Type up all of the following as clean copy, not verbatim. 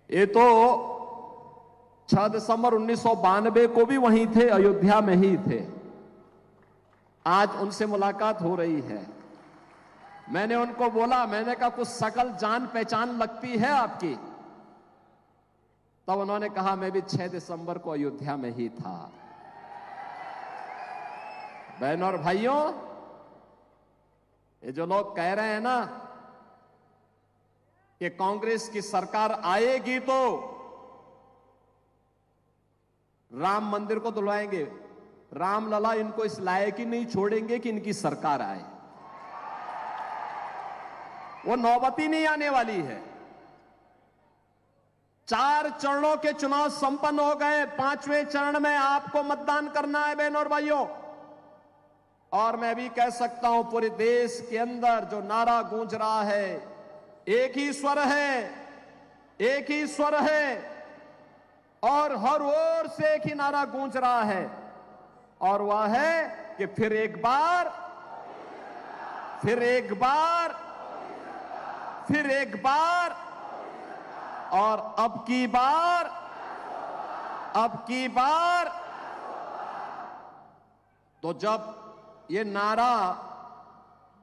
ये तो 6 दिसंबर 1992 को भी वहीं थे, अयोध्या में ही थे। आज उनसे मुलाकात हो रही है। मैंने उनको बोला, मैंने कहा कुछ शकल जान पहचान लगती है आपकी? तब उन्होंने कहा मैं भी 6 दिसंबर को अयोध्या में ही था। बहनों और भाइयों, ये जो लोग कह रहे हैं ना कि कांग्रेस की सरकार आएगी तो राम मंदिर को धुलवाएंगे, रामलला इनको इस लायक ही नहीं छोड़ेंगे कि इनकी सरकार आए। वो नौबत ही नहीं आने वाली है। 4 चरणों के चुनाव संपन्न हो गए, 5वें चरण में आपको मतदान करना है बहनों और भाइयों। और मैं भी कह सकता हूं, पूरे देश के अंदर जो नारा गूंज रहा है, एक ही स्वर है, एक ही स्वर है, और हर ओर से एक ही नारा गूंज रहा है, और वह है कि फिर एक बार, फिर एक बार, फिर एक बार, और अब की बार, अब की बार। तो जब ये नारा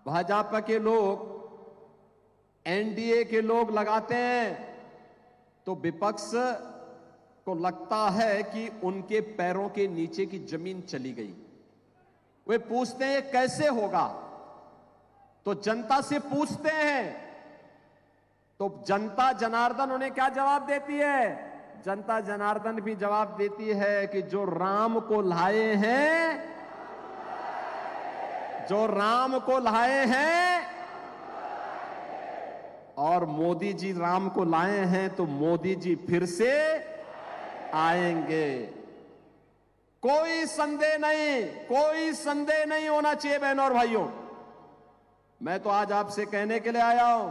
भाजपा के लोग, एनडीए के लोग लगाते हैं, तो विपक्ष को लगता है कि उनके पैरों के नीचे की जमीन चली गई। वे पूछते हैं ये कैसे होगा, तो जनता से पूछते हैं, तो जनता जनार्दन उन्हें क्या जवाब देती है? जनता जनार्दन भी जवाब देती है कि जो राम को लाए हैं, जो राम को लाए हैं, और मोदी जी राम को लाए हैं, तो मोदी जी फिर से आएंगे। कोई संदेह नहीं, कोई संदेह नहीं होना चाहिए बहनों और भाइयों। मैं तो आज आपसे कहने के लिए आया हूं,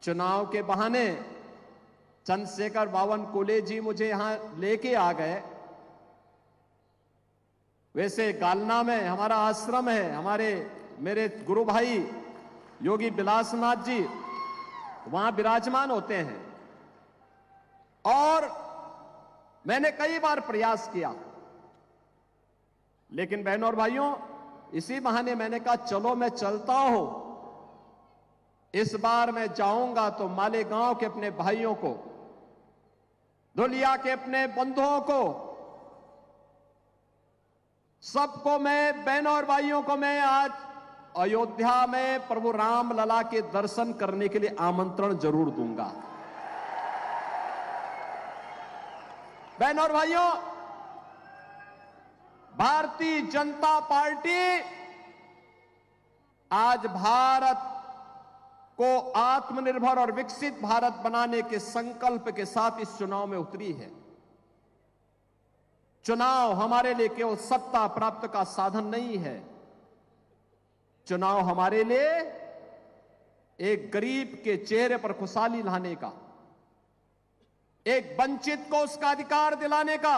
चुनाव के बहाने चंद्रशेखर बावनकुले जी मुझे यहां लेके आ गए। वैसे गालना में हमारा आश्रम है, मेरे गुरु भाई योगी बिलासनाथ जी वहां विराजमान होते हैं, और मैंने कई बार प्रयास किया, लेकिन बहनों और भाइयों, इसी बहाने मैंने कहा चलो मैं चलता हूं। इस बार मैं जाऊंगा तो मालेगांव के अपने भाइयों को, धुलिया के अपने बंधुओं को, सबको मैं, बहनों और भाइयों को मैं आज अयोध्या में प्रभु राम लला के दर्शन करने के लिए आमंत्रण जरूर दूंगा। बहनों और भाइयों, भारतीय जनता पार्टी आज भारत को आत्मनिर्भर और विकसित भारत बनाने के संकल्प के साथ इस चुनाव में उतरी है। चुनाव हमारे लिए केवल सत्ता प्राप्त का साधन नहीं है। चुनाव हमारे लिए एक गरीब के चेहरे पर खुशहाली लाने का, एक वंचित को उसका अधिकार दिलाने का,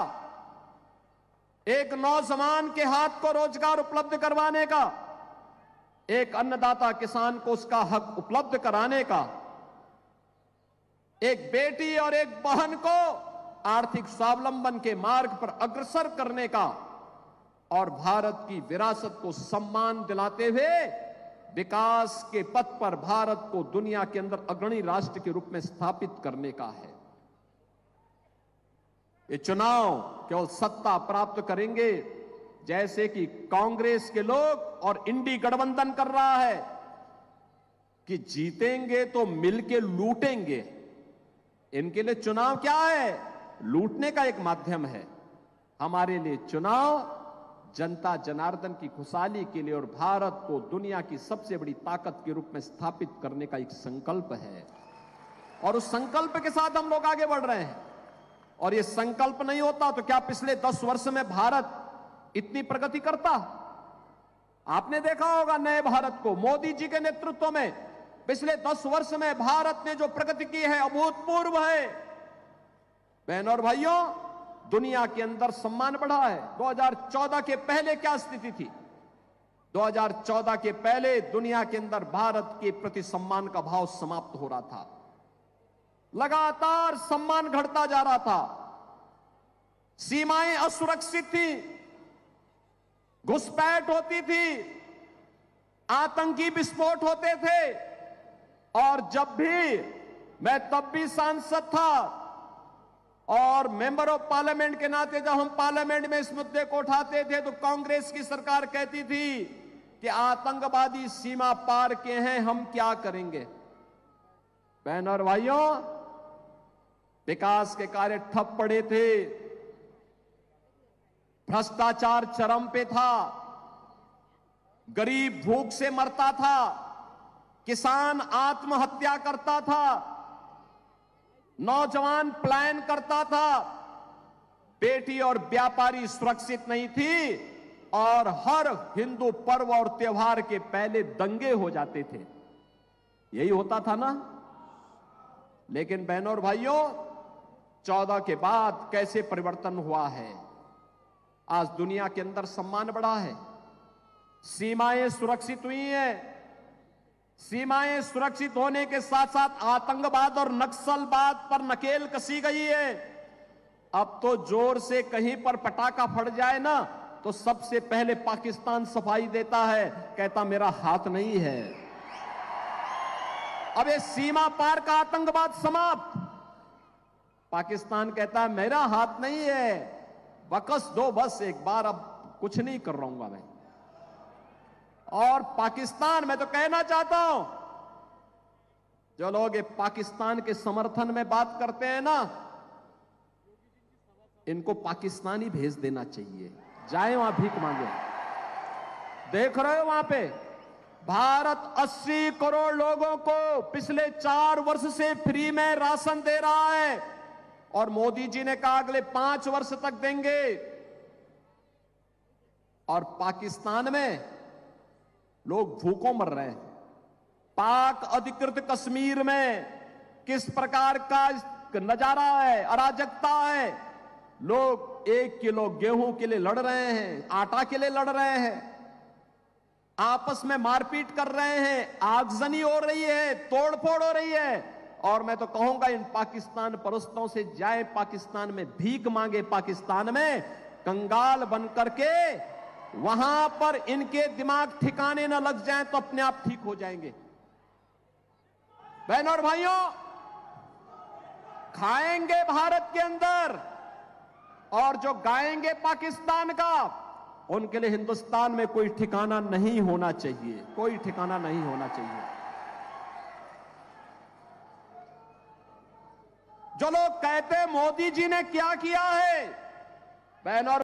एक नौजवान के हाथ को रोजगार उपलब्ध करवाने का, एक अन्नदाता किसान को उसका हक उपलब्ध कराने का, एक बेटी और एक बहन को आर्थिक स्वावलंबन के मार्ग पर अग्रसर करने का, और भारत की विरासत को सम्मान दिलाते हुए विकास के पथ पर भारत को दुनिया के अंदर अग्रणी राष्ट्र के रूप में स्थापित करने का है। ये चुनाव केवल सत्ता प्राप्त करेंगे, जैसे कि कांग्रेस के लोग और इंडी गठबंधन कर रहा है कि जीतेंगे तो मिलके लूटेंगे। इनके लिए चुनाव क्या है? लूटने का एक माध्यम है। हमारे लिए चुनाव जनता जनार्दन की खुशहाली के लिए और भारत को दुनिया की सबसे बड़ी ताकत के रूप में स्थापित करने का एक संकल्प है, और उस संकल्प के साथ हम लोग आगे बढ़ रहे हैं। और ये संकल्प नहीं होता तो क्या पिछले 10 वर्ष में भारत इतनी प्रगति करता? आपने देखा होगा नए भारत को मोदी जी के नेतृत्व में पिछले 10 वर्ष में भारत ने जो प्रगति की है अभूतपूर्व है। बहनों और भाइयों, दुनिया के अंदर सम्मान बढ़ा है। 2014 के पहले क्या स्थिति थी? 2014 के पहले दुनिया के अंदर भारत के प्रति सम्मान का भाव समाप्त हो रहा था। लगातार सम्मान घटता जा रहा था, सीमाएं असुरक्षित थी, घुसपैठ होती थी, आतंकी विस्फोट होते थे। और जब भी मैं तब भी सांसद था और मेंबर ऑफ पार्लियामेंट के नाते जब हम पार्लियामेंट में इस मुद्दे को उठाते थे तो कांग्रेस की सरकार कहती थी कि आतंकवादी सीमा पार के हैं, हम क्या करेंगे। बहनों और भाइयों, विकास के कार्य ठप पड़े थे, भ्रष्टाचार चरम पे था, गरीब भूख से मरता था, किसान आत्महत्या करता था, नौजवान पलायन करता था, बेटी और व्यापारी सुरक्षित नहीं थी और हर हिंदू पर्व और त्योहार के पहले दंगे हो जाते थे। यही होता था ना। लेकिन बहनों और भाइयों, 14 के बाद कैसे परिवर्तन हुआ है। आज दुनिया के अंदर सम्मान बढ़ा है, सीमाएं सुरक्षित हुई हैं। सीमाएं सुरक्षित होने के साथ साथ आतंकवाद और नक्सलवाद पर नकेल कसी गई है। अब तो जोर से कहीं पर पटाखा फट जाए ना तो सबसे पहले पाकिस्तान सफाई देता है, कहता मेरा हाथ नहीं है। अब ये सीमा पार का आतंकवाद समाप्त। पाकिस्तान कहता है मेरा हाथ नहीं है, बकस दो बस एक बार, अब कुछ नहीं कर रहा हूं मैं। और पाकिस्तान, मैं तो कहना चाहता हूं, जो लोग ये पाकिस्तान के समर्थन में बात करते हैं ना, इनको पाकिस्तान ही भेज देना चाहिए, जाए वहां भीख मांगे। देख रहे हो वहां पे भारत 80 करोड़ लोगों को पिछले 4 वर्ष से फ्री में राशन दे रहा है और मोदी जी ने कहा अगले 5 वर्ष तक देंगे। और पाकिस्तान में लोग भूखों मर रहे हैं। पाक अधिकृत कश्मीर में किस प्रकार का नजारा है, अराजकता है। लोग 1 किलो गेहूं के लिए लड़ रहे हैं, आटा के लिए लड़ रहे हैं, आपस में मारपीट कर रहे हैं, आगजनी हो रही है, तोड़फोड़ हो रही है। और मैं तो कहूंगा इन पाकिस्तान परस्तों से जाए पाकिस्तान में भीख मांगे, पाकिस्तान में कंगाल बन करके वहां पर इनके दिमाग ठिकाने न लग जाएं तो अपने आप ठीक हो जाएंगे। बहनों और भाइयों, खाएंगे भारत के अंदर और जो गाएंगे पाकिस्तान का, उनके लिए हिंदुस्तान में कोई ठिकाना नहीं होना चाहिए, कोई ठिकाना नहीं होना चाहिए। जो लोग कहते हैं मोदी जी ने क्या किया है, बहनों